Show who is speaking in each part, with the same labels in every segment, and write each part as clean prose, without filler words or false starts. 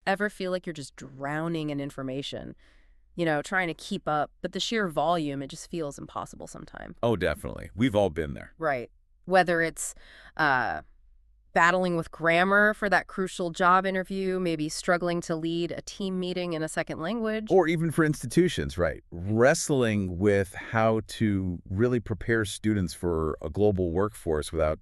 Speaker 1: Ever feel like you're just drowning in information, you know, trying to keep up, but the sheer volume, it just feels impossible sometimes.
Speaker 2: Oh, definitely. We've all been there.
Speaker 1: Right. Whether it's uh, battling with grammar for that crucial job interview, maybe struggling to lead a team meeting in a second language.
Speaker 2: Or even for institutions, right? Wrestling with how to really prepare students for a global workforce without,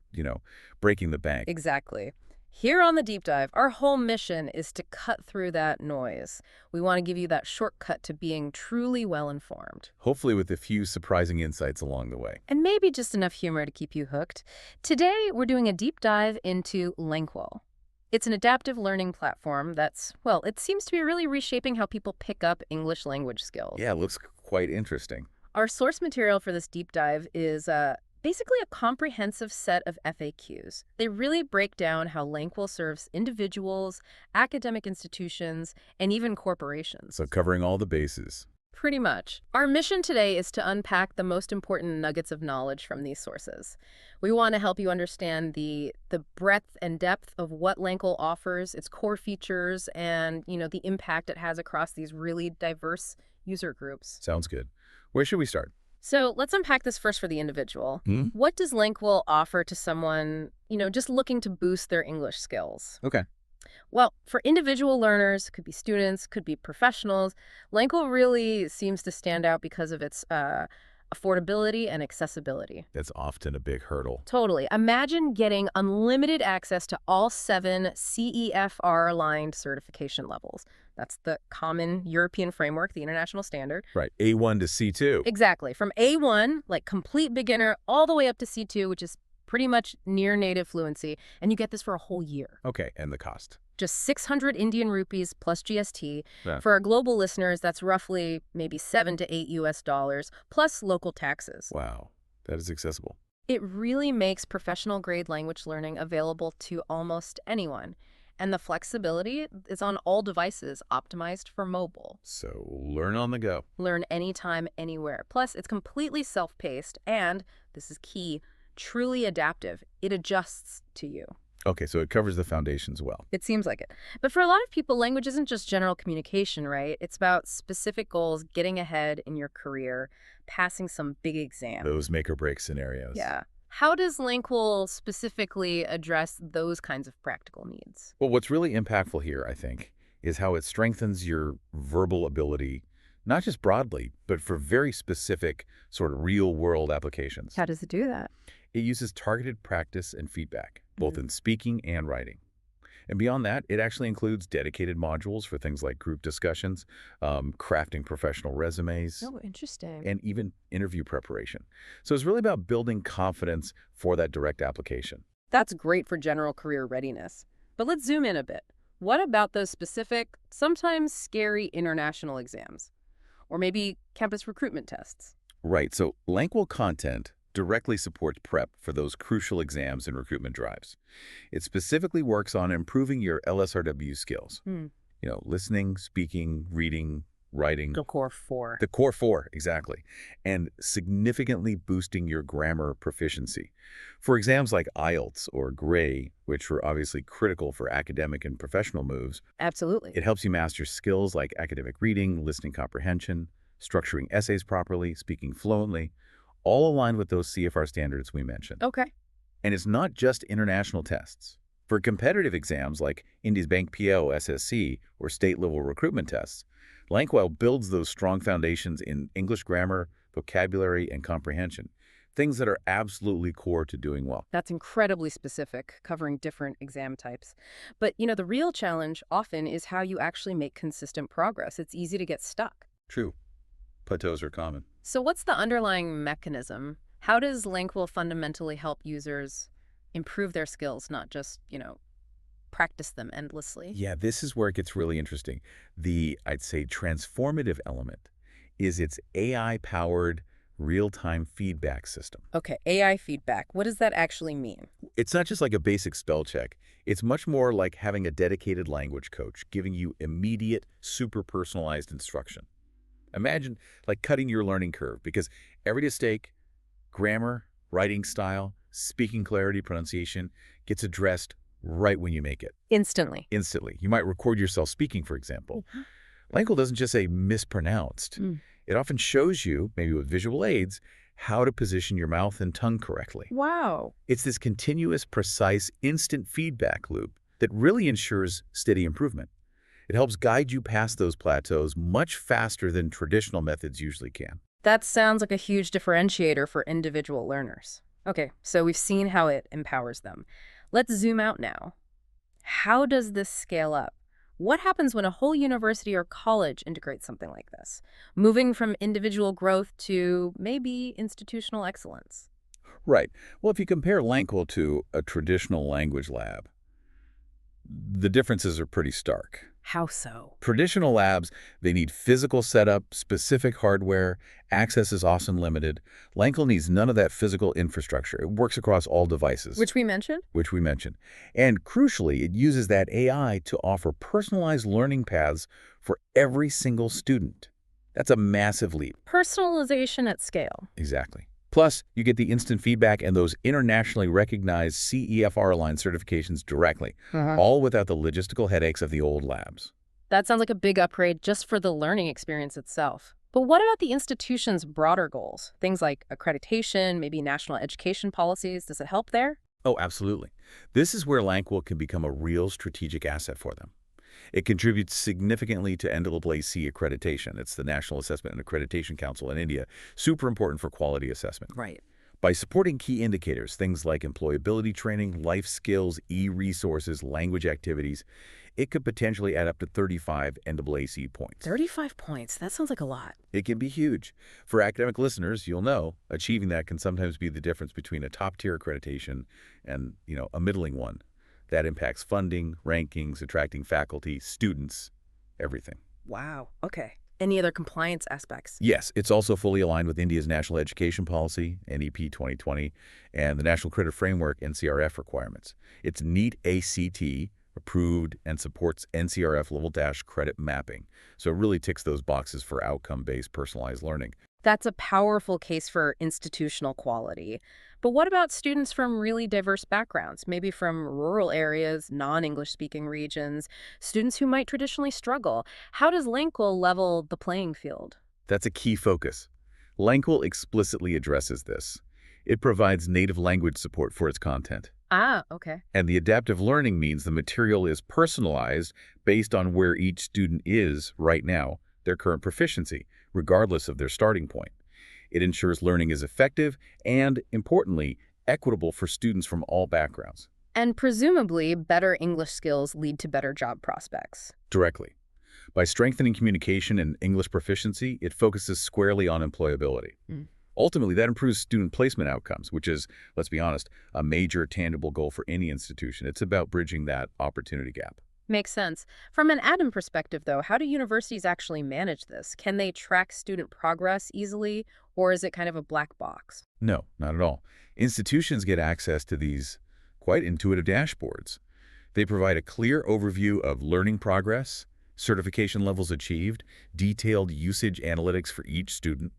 Speaker 2: breaking the bank.
Speaker 1: Exactly. Here on the deep dive, our whole mission is to cut through that noise. We want to give you that shortcut to being truly well informed.
Speaker 2: Hopefully with a few surprising insights along the way.
Speaker 1: And maybe just enough humor to keep you hooked. Today, we're doing a deep dive into Lanquill. It's an adaptive learning platform that's, well, it seems to be really reshaping how people pick up English language skills.
Speaker 2: Yeah, it looks quite interesting.
Speaker 1: Our source material for this deep dive is basically a comprehensive set of FAQs. They really break down how Lanquill serves individuals, academic institutions, and even corporations.
Speaker 2: So covering all the bases.
Speaker 1: Pretty much. Our mission today is to unpack the most important nuggets of knowledge from these sources. We want to help you understand the breadth and depth of what Lanquill offers, its core features, and, the impact it has across these really diverse user groups.
Speaker 2: Sounds good. Where should we start?
Speaker 1: So let's unpack this first for the individual.
Speaker 2: Hmm?
Speaker 1: What does Lanquill offer to someone, just looking to boost their English skills?
Speaker 2: Okay.
Speaker 1: Well, for individual learners, could be students, could be professionals, Lanquill really seems to stand out because of its affordability and accessibility.
Speaker 2: That's often a big hurdle.
Speaker 1: Totally. Imagine getting unlimited access to all 7 CEFR-aligned certification levels. That's the common European framework, the international standard.
Speaker 2: Right. A1 to C2.
Speaker 1: Exactly. From A1, like complete beginner, all the way up to C2, which is pretty much near native fluency, and you get this for a whole year.
Speaker 2: Okay. And the cost?
Speaker 1: Just 600 Indian rupees plus GST.
Speaker 2: Yeah.
Speaker 1: For our global listeners, that's roughly maybe $7 to $8 US, plus local taxes.
Speaker 2: Wow. That is accessible.
Speaker 1: It really makes professional grade language learning available to almost anyone. And the flexibility is on all devices, optimized for mobile.
Speaker 2: So learn on the go.
Speaker 1: Learn anytime, anywhere. Plus, it's completely self-paced and, this is key, truly adaptive. It adjusts to you.
Speaker 2: Okay, so it covers the foundations well.
Speaker 1: It seems like it. But for a lot of people, language isn't just general communication, right? It's about specific goals, getting ahead in your career, passing some big exam.
Speaker 2: Those make or break scenarios.
Speaker 1: Yeah. How does Lanquill specifically address those kinds of practical needs?
Speaker 2: Well, what's really impactful here, I think, is how it strengthens your verbal ability, not just broadly, but for very specific sort of real-world applications.
Speaker 1: How does it do that?
Speaker 2: It uses targeted practice and feedback, both in speaking and writing. And beyond that, it actually includes dedicated modules for things like group discussions, crafting professional resumes,
Speaker 1: Oh, interesting.
Speaker 2: and even interview preparation. So it's really about building confidence for that direct application.
Speaker 1: That's great for general career readiness. But let's zoom in a bit. What about those specific, sometimes scary international exams? Or maybe campus recruitment tests?
Speaker 2: Right, so Lanquill content directly supports prep for those crucial exams and recruitment drives. It specifically works on improving your LSRW skills. Listening, speaking, reading, writing.
Speaker 1: The core 4.
Speaker 2: The core 4, exactly. And significantly boosting your grammar proficiency. For exams like IELTS or GRE, which are obviously critical for academic and professional moves,
Speaker 1: Absolutely.
Speaker 2: it helps you master skills like academic reading, listening comprehension, structuring essays properly, speaking fluently, all aligned with those CFR standards we mentioned.
Speaker 1: Okay.
Speaker 2: And it's not just international tests. For competitive exams like India's Bank PO, SSC, or state-level recruitment tests, Lanquill builds those strong foundations in English grammar, vocabulary, and comprehension, things that are absolutely core to doing well.
Speaker 1: That's incredibly specific, covering different exam types. But, the real challenge often is how you actually make consistent progress. It's easy to get stuck.
Speaker 2: True. Plateaus are common.
Speaker 1: So what's the underlying mechanism? How does Lanquill fundamentally help users improve their skills, not just, practice them endlessly?
Speaker 2: Yeah, this is where it gets really interesting. The, I'd say, transformative element is its AI-powered real-time feedback system.
Speaker 1: Okay, AI feedback. What does that actually mean?
Speaker 2: It's not just like a basic spell check. It's much more like having a dedicated language coach giving you immediate, super personalized instruction. Imagine like cutting your learning curve because every mistake, grammar, writing style, speaking clarity, pronunciation gets addressed right when you make it,
Speaker 1: Instantly.
Speaker 2: instantly. You might record yourself speaking, for example. Lanquill doesn't just say mispronounced.
Speaker 1: Mm.
Speaker 2: It often shows you, maybe with visual aids, how to position your mouth and tongue correctly.
Speaker 1: Wow.
Speaker 2: It's this continuous, precise, instant feedback loop that really ensures steady improvement. It helps guide you past those plateaus much faster than traditional methods usually can.
Speaker 1: That sounds like a huge differentiator for individual learners. Okay, so we've seen how it empowers them. Let's zoom out now. How does this scale up? What happens when a whole university or college integrates something like this, moving from individual growth to maybe institutional excellence?
Speaker 2: Right. Well, if you compare Lanquill to a traditional language lab, the differences are pretty stark.
Speaker 1: How so?
Speaker 2: Traditional labs, they need physical setup, specific hardware, access is often limited. Lanquill needs none of that physical infrastructure. It works across all devices,
Speaker 1: Which we mentioned?
Speaker 2: which we mentioned. And crucially, it uses that AI to offer personalized learning paths for every single student. That's a massive leap.
Speaker 1: Personalization at scale.
Speaker 2: Exactly. Plus, you get the instant feedback and those internationally recognized CEFR-aligned certifications directly, all without the logistical headaches of the old labs.
Speaker 1: That sounds like a big upgrade just for the learning experience itself. But what about the institution's broader goals? Things like accreditation, maybe national education policies. Does it help there?
Speaker 2: Oh, absolutely. This is where Lanquill can become a real strategic asset for them. It contributes significantly to NAAC accreditation. It's the National Assessment and Accreditation Council in India, super important for quality assessment.
Speaker 1: Right.
Speaker 2: By supporting key indicators, things like employability training, life skills, e-resources, language activities, it could potentially add up to 35 NAAC points.
Speaker 1: 35 points. That sounds like a lot.
Speaker 2: It can be huge. For academic listeners, you'll know, achieving that can sometimes be the difference between a top-tier accreditation and, a middling one. That impacts funding, rankings, attracting faculty, students, everything.
Speaker 1: Wow. Okay. Any other compliance aspects?
Speaker 2: Yes, it's also fully aligned with India's National Education Policy, NEP 2020, and the National Credit Framework, NCRF requirements. It's NEET ACT approved and supports NCRF level credit mapping. So it really ticks those boxes for outcome-based personalized learning.
Speaker 1: That's a powerful case for institutional quality. But what about students from really diverse backgrounds, maybe from rural areas, non-English speaking regions, students who might traditionally struggle? How does Lanquill level the playing field?
Speaker 2: That's a key focus. Lanquill explicitly addresses this. It provides native language support for its content.
Speaker 1: Ah, okay.
Speaker 2: And the adaptive learning means the material is personalized based on where each student is right now, their current proficiency, regardless of their starting point. It ensures learning is effective and, importantly, equitable for students from all backgrounds.
Speaker 1: And presumably, better English skills lead to better job prospects.
Speaker 2: Directly. By strengthening communication and English proficiency, it focuses squarely on employability.
Speaker 1: Mm.
Speaker 2: Ultimately, that improves student placement outcomes, which is, let's be honest, a major tangible goal for any institution. It's about bridging that opportunity gap.
Speaker 1: Makes sense. From an admin perspective, though, how do universities actually manage this? Can they track student progress easily, or is it kind of a black box?
Speaker 2: No, not at all. Institutions get access to these quite intuitive dashboards. They provide a clear overview of learning progress, certification levels achieved, detailed usage analytics for each student,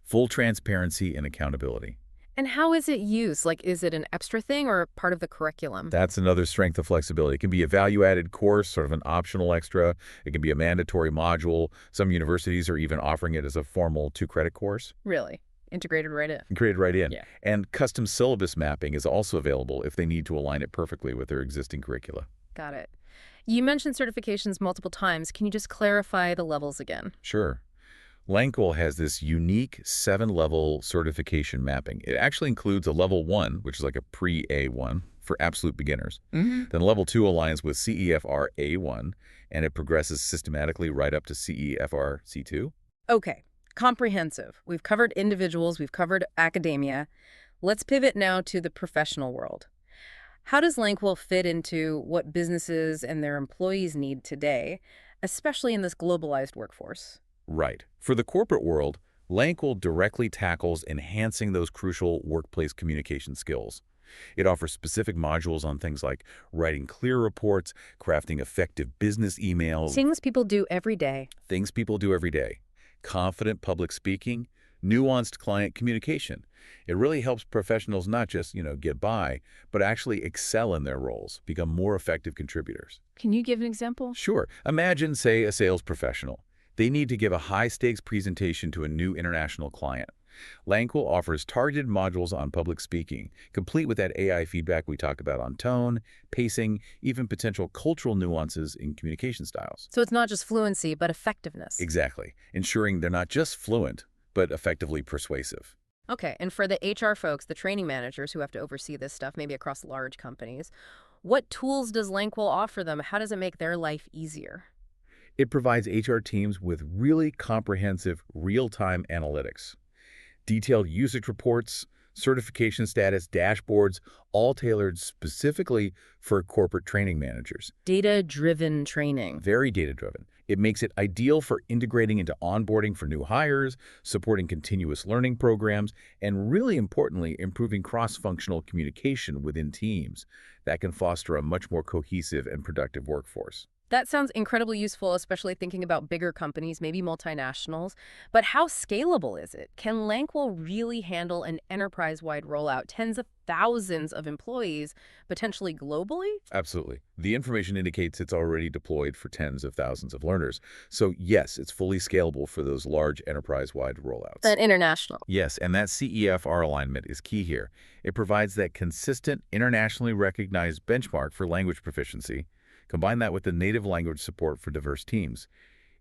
Speaker 2: full transparency and accountability.
Speaker 1: And how is it used? Like, is it an extra thing or part of the curriculum?
Speaker 2: That's another strength of flexibility. It can be a value-added course, sort of an optional extra. It can be a mandatory module. Some universities are even offering it as a formal 2-credit course.
Speaker 1: Really? Integrated right in?
Speaker 2: Created right in.
Speaker 1: Yeah.
Speaker 2: And custom syllabus mapping is also available if they need to align it perfectly with their existing curricula.
Speaker 1: Got it. You mentioned certifications multiple times. Can you just clarify the levels again?
Speaker 2: Sure. Lanquill has this unique 7-level certification mapping. It actually includes a level 1, which is like a pre-A1 for absolute beginners. Then level 2 aligns with CEFR A1, and it progresses systematically right up to CEFR C2.
Speaker 1: Okay. Comprehensive. We've covered individuals. We've covered academia. Let's pivot now to the professional world. How does Lanquill fit into what businesses and their employees need today, especially in this globalized workforce?
Speaker 2: Right. For the corporate world, Lanquill directly tackles enhancing those crucial workplace communication skills. It offers specific modules on things like writing clear reports, crafting effective business emails.
Speaker 1: Things people do every day.
Speaker 2: Things people do every day. Confident public speaking, nuanced client communication. It really helps professionals not just, get by, but actually excel in their roles, become more effective contributors.
Speaker 1: Can you give an example?
Speaker 2: Sure, imagine, say, a sales professional. They need to give a high-stakes presentation to a new international client. Lanquill offers targeted modules on public speaking, complete with that AI feedback we talk about on tone, pacing, even potential cultural nuances in communication styles.
Speaker 1: So it's not just fluency, but effectiveness.
Speaker 2: Exactly, ensuring they're not just fluent, but effectively persuasive.
Speaker 1: Okay, and for the HR folks, the training managers who have to oversee this stuff, maybe across large companies, what tools does Lanquill offer them? How does it make their life easier?
Speaker 2: It provides HR teams with really comprehensive real-time analytics, detailed usage reports, certification status dashboards, all tailored specifically for corporate training managers.
Speaker 1: Data-driven training.
Speaker 2: Very data-driven. It makes it ideal for integrating into onboarding for new hires, supporting continuous learning programs, and really importantly, improving cross-functional communication within teams that can foster a much more cohesive and productive workforce.
Speaker 1: That sounds incredibly useful, especially thinking about bigger companies, maybe multinationals. But how scalable is it? Can Lanquill really handle an enterprise-wide rollout, tens of thousands of employees, potentially globally?
Speaker 2: Absolutely. The information indicates it's already deployed for tens of thousands of learners. So yes, it's fully scalable for those large enterprise-wide rollouts.
Speaker 1: And international.
Speaker 2: Yes, and that CEFR alignment is key here. It provides that consistent, internationally recognized benchmark for language proficiency. Combine that with the native language support for diverse teams.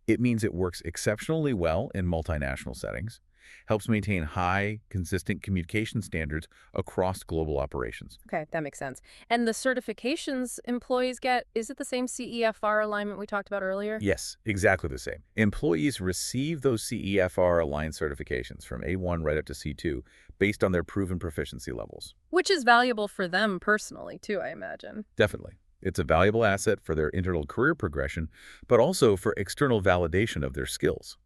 Speaker 2: It means it works exceptionally well in multinational settings, helps maintain high, consistent communication standards across global operations.
Speaker 1: Okay, that makes sense. And the certifications employees get, is it the same CEFR alignment we talked about earlier?
Speaker 2: Yes, exactly the same. Employees receive those CEFR aligned certifications from A1 right up to C2 based on their proven proficiency levels.
Speaker 1: Which is valuable for them personally, too, I imagine.
Speaker 2: Definitely. It's a valuable asset for their internal career progression, but also for external validation of their skills.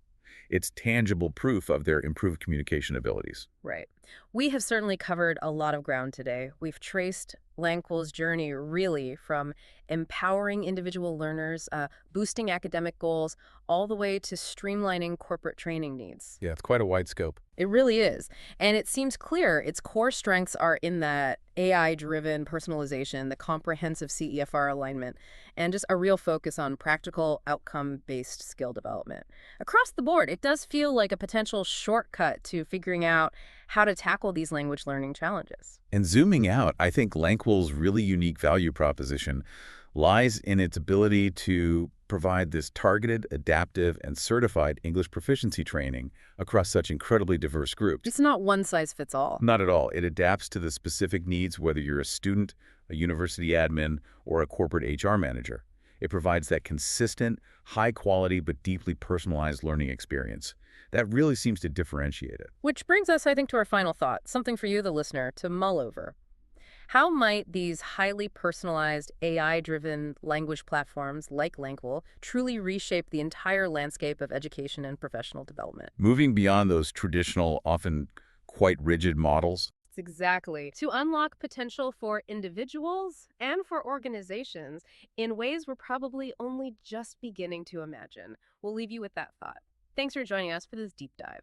Speaker 2: It's tangible proof of their improved communication abilities.
Speaker 1: Right. We have certainly covered a lot of ground today. We've traced Lanquill's journey really from empowering individual learners, boosting academic goals, all the way to streamlining corporate training needs.
Speaker 2: Yeah, it's quite a wide scope.
Speaker 1: It really is. And it seems clear its core strengths are in that AI-driven personalization, the comprehensive CEFR alignment, and just a real focus on practical outcome-based skill development. Across the board, it does feel like a potential shortcut to figuring out how to tackle these language learning challenges.
Speaker 2: And zooming out, I think Lanquill's really unique value proposition lies in its ability to provide this targeted, adaptive, and certified English proficiency training across such incredibly diverse groups.
Speaker 1: It's not one size fits all.
Speaker 2: Not at all. It adapts to the specific needs, whether you're a student, a university admin, or a corporate HR manager. It provides that consistent, high-quality, but deeply personalized learning experience. That really seems to differentiate it.
Speaker 1: Which brings us, I think, to our final thought, something for you, the listener, to mull over. How might these highly personalized, AI-driven language platforms like Lanquill truly reshape the entire landscape of education and professional development?
Speaker 2: Moving beyond those traditional, often quite rigid models.
Speaker 1: Exactly. To unlock potential for individuals and for organizations in ways we're probably only just beginning to imagine. We'll leave you with that thought. Thanks for joining us for this deep dive.